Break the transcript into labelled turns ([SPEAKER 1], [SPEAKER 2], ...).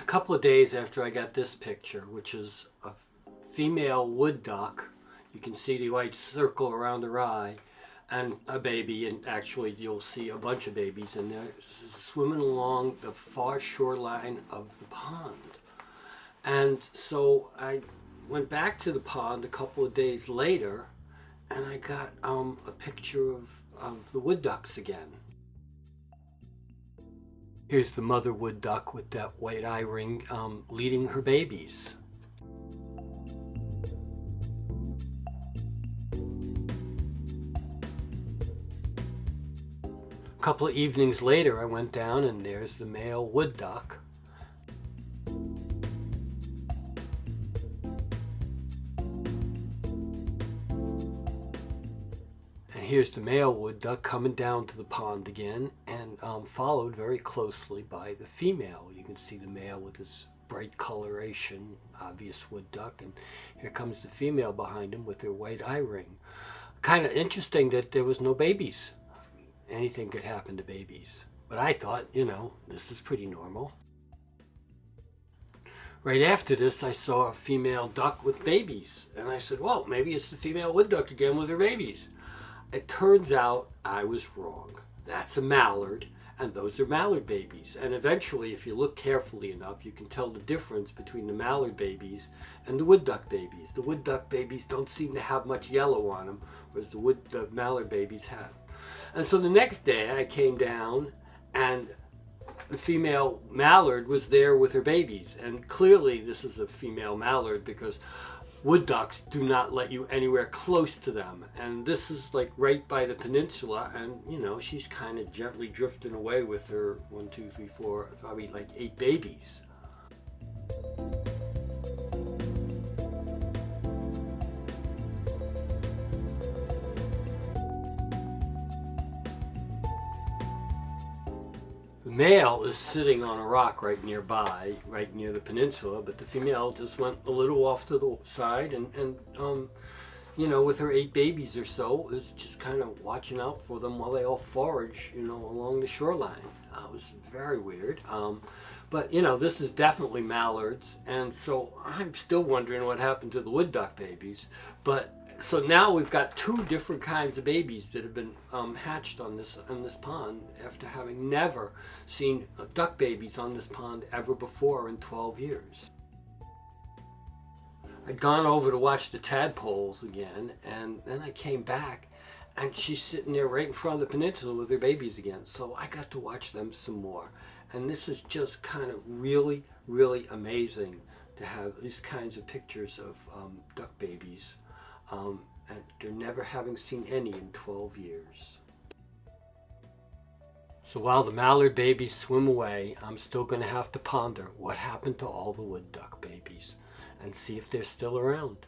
[SPEAKER 1] A couple of days after I got this picture, which is a female wood duck, you can see the white circle around her eye, and a baby, and actually you'll see a bunch of babies, and they're swimming along the far shoreline of the pond. And so I went back to the pond a couple of days later, and I got a picture of the wood ducks again. Here's the mother wood duck with that white eye ring leading her babies. A couple of evenings later, I went down and there's the male wood duck. Here's the male wood duck coming down to the pond again, and followed very closely by the female. You can see the male with his bright coloration, obvious wood duck, and here comes the female behind him with her white eye ring. Kind of interesting that there was no babies. Anything could happen to babies. But I thought, this is pretty normal. Right after this, I saw a female duck with babies, and I said, well, maybe it's the female wood duck again with her babies. It turns out I was wrong. That's a mallard, and those are mallard babies. And eventually, if you look carefully enough, you can tell the difference between the mallard babies and the wood duck babies. The wood duck babies don't seem to have much yellow on them, whereas the mallard babies have. And so the next day, I came down, and the female mallard was there with her babies. And clearly, this is a female mallard because wood ducks do not let you anywhere close to them. And this is like right by the peninsula, and she's kind of gently drifting away with her 1, 2, 3, 4, probably like 8 babies. The male is sitting on a rock right nearby, right near the peninsula, but the female just went a little off to the side and with her 8 babies or so, is just kind of watching out for them while they all forage, along the shoreline. It was very weird. But this is definitely mallards, and so I'm still wondering what happened to the wood duck babies. But so now we've got 2 different kinds of babies that have been hatched on this pond after having never seen duck babies on this pond ever before in 12 years. I'd gone over to watch the tadpoles again, and then I came back, and she's sitting there right in front of the peninsula with her babies again. So I got to watch them some more. And this is just kind of really, really amazing to have these kinds of pictures of duck babies. And they're never having seen any in 12 years. So while the mallard babies swim away, I'm still going to have to ponder what happened to all the wood duck babies and see if they're still around.